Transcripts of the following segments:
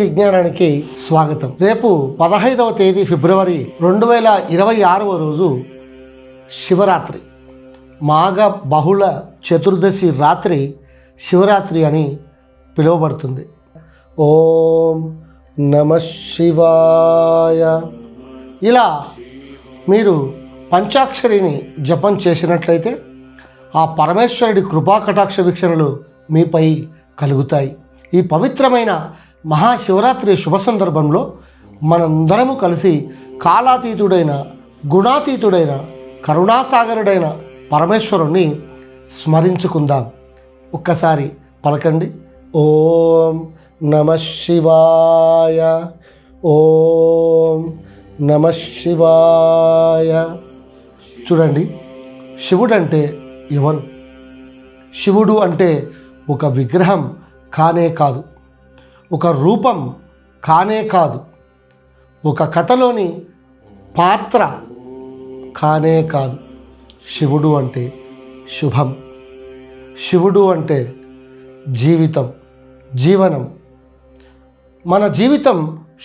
విజ్ఞానానికి స్వాగతం. రేపు 15వ తేదీ ఫిబ్రవరి 2026 రోజు శివరాత్రి, మాఘ బహుళ చతుర్దశి రాత్రి శివరాత్రి అని పిలువబడుతుంది. ఓం నమః శివాయ. ఇలా మీరు పంచాక్షరిని జపం చేసినట్లయితే ఆ పరమేశ్వరుడి కృపా కటాక్ష వీక్షణలు మీపై కలుగుతాయి. ఈ పవిత్రమైన మహాశివరాత్రి శుభ సందర్భంలో మనందరము కలిసి కాలాతీతుడైన, గుణాతీతుడైన, కరుణాసాగరుడైన పరమేశ్వరుణ్ణి స్మరించుకుందాం. ఒక్కసారి పలకండి, ఓం నమః శివాయ, ఓం నమః శివాయ. చూడండి, శివుడు అంటే ఎవరు? శివుడు అంటే ఒక విగ్రహం కానే కాదు, ఒక రూపం కానే కాదు, ఒక కథలోని పాత్ర కానే కాదు. శివుడు అంటే శుభం, శివుడు అంటే జీవితం, జీవనం. మన జీవితం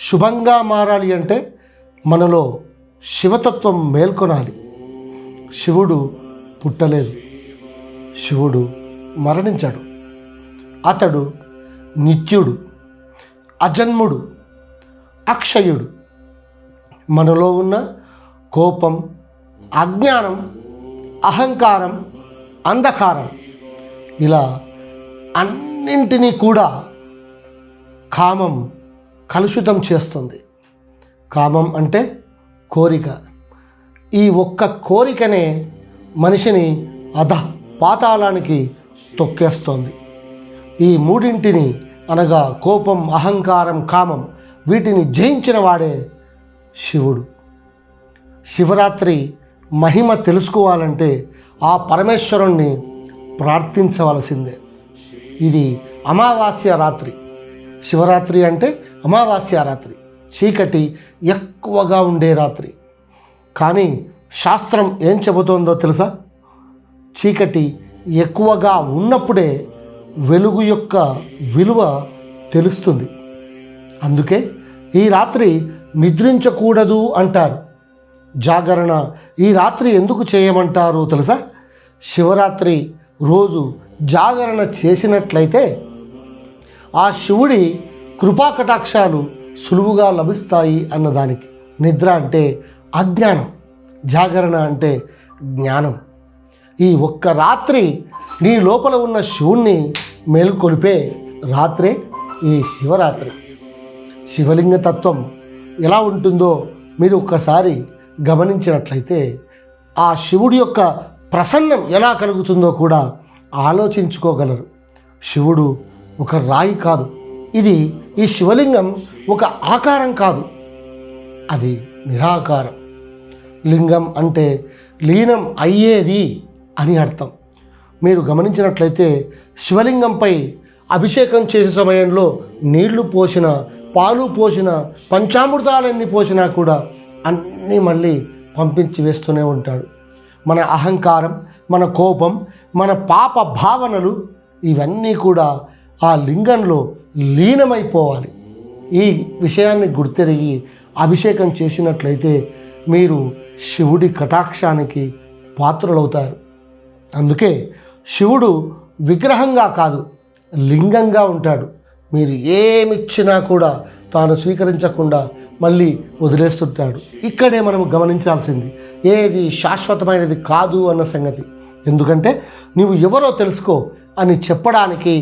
శుభంగా మారాలి అంటే మనలో శివతత్వం మేల్కొనాలి. శివుడు పుట్టలేదు, శివుడు మరణించాడు. అతడు నిత్యుడు, అజన్ముడు, అక్షయుడు. మనలో ఉన్న కోపం, అజ్ఞానం, అహంకారం, అంధకారం, ఇలా అన్నింటినీ కూడా కామం కలుషితం చేస్తుంది. కామం అంటే కోరిక. ఈ ఒక్క కోరికనే మనిషిని పాతాళానికి తొక్కేస్తోంది. ఈ మూడింటిని అనగా కోపం, అహంకారం, కామం, వీటిని జయించిన వాడే శివుడు. శివరాత్రి మహిమ తెలుసుకోవాలంటే ఆ పరమేశ్వరుణ్ణి ప్రార్థించవలసిందే. ఇది అమావాస్య రాత్రి. శివరాత్రి అంటే అమావాస్య రాత్రి, చీకటి ఎక్కువగా ఉండే రాత్రి. కానీ శాస్త్రం ఏం చెబుతోందో తెలుసా? చీకటి ఎక్కువగా ఉన్నప్పుడే వెలుగు యొక్క విలువ తెలుస్తుంది. అందుకే ఈ రాత్రి నిద్రించకూడదు అంటారు. జాగరణ ఈ రాత్రి ఎందుకు చేయమంటారు తెలుసా? శివరాత్రి రోజు జాగరణ చేసినట్లయితే ఆ శివుడి కృపా కటాక్షాలు సులువుగా లభిస్తాయి అన్నదానికి. నిద్ర అంటే అజ్ఞానం, జాగరణ అంటే జ్ఞానం. ఈ ఒక్క రాత్రి నీ లోపల ఉన్న శివుణ్ణి మేలుకొలిపే రాత్రే ఈ శివరాత్రి. శివలింగ తత్వం ఎలా ఉంటుందో మీరు ఒక్కసారి గమనించినట్లయితే ఆ శివుడి యొక్క ప్రసన్నం ఎలా కలుగుతుందో కూడా ఆలోచించుకోగలరు. శివుడు ఒక రాయి కాదు, ఈ శివలింగం ఒక ఆకారం కాదు, అది నిరాకారం. లింగం అంటే లీనం అయ్యేది అని అర్థం. మీరు గమనించినట్లయితే శివలింగంపై అభిషేకం చేసే సమయంలో నీళ్లు పోసిన, పాలు పోసిన, పంచామృతాలన్నీ పోసినా కూడా అన్నీ మళ్ళీ పంపించి వేస్తూనే ఉంటాడు. మన అహంకారం, మన కోపం, మన పాప భావనలు ఇవన్నీ కూడా ఆ లింగంలో లీనమైపోవాలి. ఈ విషయాన్ని గుర్తెరిగి అభిషేకం చేసినట్లయితే మీరు శివుడి కటాక్షానికి పాత్రులవుతారు. అందుకే శివుడు విగ్రహంగా కాదు, లింగంగా ఉంటాడు. మీరు ఏమిచ్చినా కూడా తాను స్వీకరించకుండా మళ్ళీ వదిలేస్తుంటాడు. ఇక్కడే మనం గమనించాల్సింది ఏది శాశ్వతమైనది కాదు అన్న సంగతి. ఎందుకంటే నువ్వు ఎవరో తెలుసుకో అని చెప్పడానికి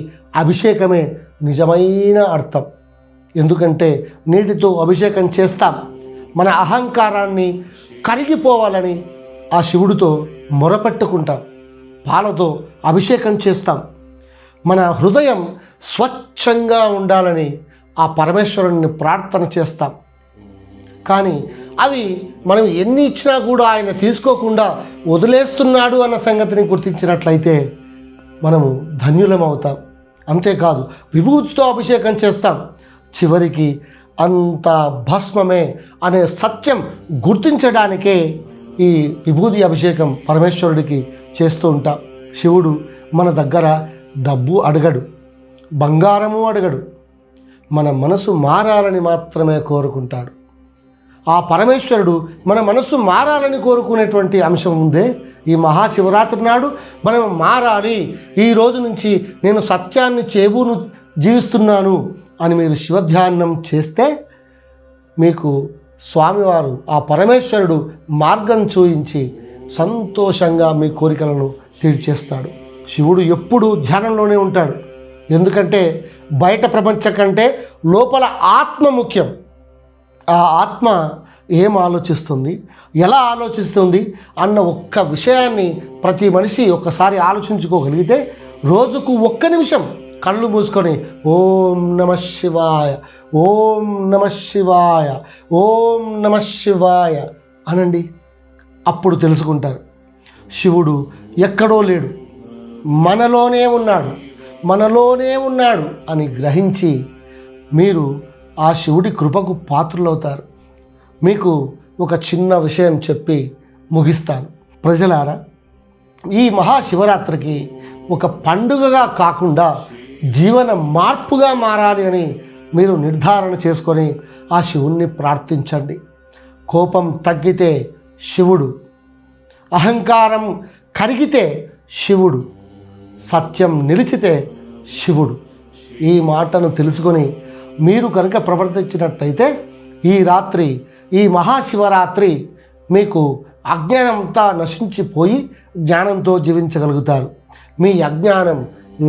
అభిషేకమే నిజమైన అర్థం. ఎందుకంటే నీటితో అభిషేకం చేస్తాం, మన అహంకారాన్ని కరిగిపోవాలని ఆ శివుడితో మొరపెట్టుకుంటాం. పాలతో అభిషేకం చేస్తాం, మన హృదయం స్వచ్ఛంగా ఉండాలని ఆ పరమేశ్వరుని ప్రార్థన చేస్తాం. కానీ అవి మనం ఎన్ని ఇచ్చినా కూడా ఆయన తీసుకోకుండా వదిలేస్తున్నాడు అన్న సంగతిని గుర్తించినట్లయితే మనము ధన్యులమవుతాం. అంతేకాదు విభూతితో అభిషేకం చేస్తాం, చివరికి అంత భస్మమే అనే సత్యం గుర్తించడానికే ఈ విభూతి అభిషేకం పరమేశ్వరుడికి చేస్తూ ఉంటాం. శివుడు మన దగ్గర డబ్బు అడగడు, బంగారము అడగడు, మన మనసు మారాలని మాత్రమే కోరుకుంటాడు. ఆ పరమేశ్వరుడు మన మనసు మారాలని కోరుకునేటువంటి అంశం ఉందే. ఈ మహాశివరాత్రి నాడు మనం మారాలి, ఈ రోజు నుంచి నేను సత్యాన్ని చేబూను జీవిస్తున్నాను అని మీరు శివధ్యానం చేస్తే మీకు స్వామివారు, ఆ పరమేశ్వరుడు మార్గం చూయించి సంతోషంగా మీ కోరికలను తీర్చేస్తాడు. శివుడు ఎప్పుడూ ధ్యానంలోనే ఉంటాడు. ఎందుకంటే బయట ప్రపంచం కంటే లోపల ఆత్మ ముఖ్యం. ఆ ఆత్మ ఏం ఆలోచిస్తుంది, ఎలా ఆలోచిస్తుంది అన్న ఒక్క విషయాన్ని ప్రతి మనిషి ఒక్కసారి ఆలోచించుకోగలిగితే రోజుకు ఒక్క నిమిషం కళ్ళు మూసుకొని ఓం నమః శివాయ, ఓం నమః శివాయ, ఓం నమః శివాయ అనండి. అప్పుడు తెలుసుకుంటారు శివుడు ఎక్కడో లేడు, మనలోనే ఉన్నాడు, మనలోనే ఉన్నాడు అని గ్రహించి మీరు ఆ శివుడి కృపకు పాత్రులవుతారు. మీకు ఒక చిన్న విషయం చెప్పి ముగిస్తాను. ప్రజలారా, ఈ మహాశివరాత్రికి ఒక పండుగగా కాకుండా జీవన మార్పుగా మారాలి అని మీరు నిర్ధారణ చేసుకొని ఆ శివుణ్ణి ప్రార్థించండి. కోపం తగ్గితే శివుడు, అహంకారం కరిగితే శివుడు, సత్యం నిలిచితే శివుడు. ఈ మాటను తెలుసుకొని మీరు కనుక ప్రవర్తించినట్టయితే ఈ రాత్రి, ఈ మహాశివరాత్రి మీకు అజ్ఞానంతా నశించిపోయి జ్ఞానంతో జీవించగలుగుతారు. మీ అజ్ఞానం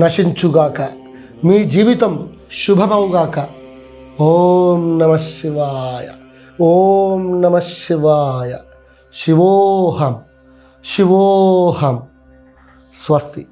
నశించుగాక, మీ జీవితం శుభమవుగాక. ఓం నమః శివాయ, ఓం నమః శివాయ. శివోహం, శివోహం. స్వస్తి.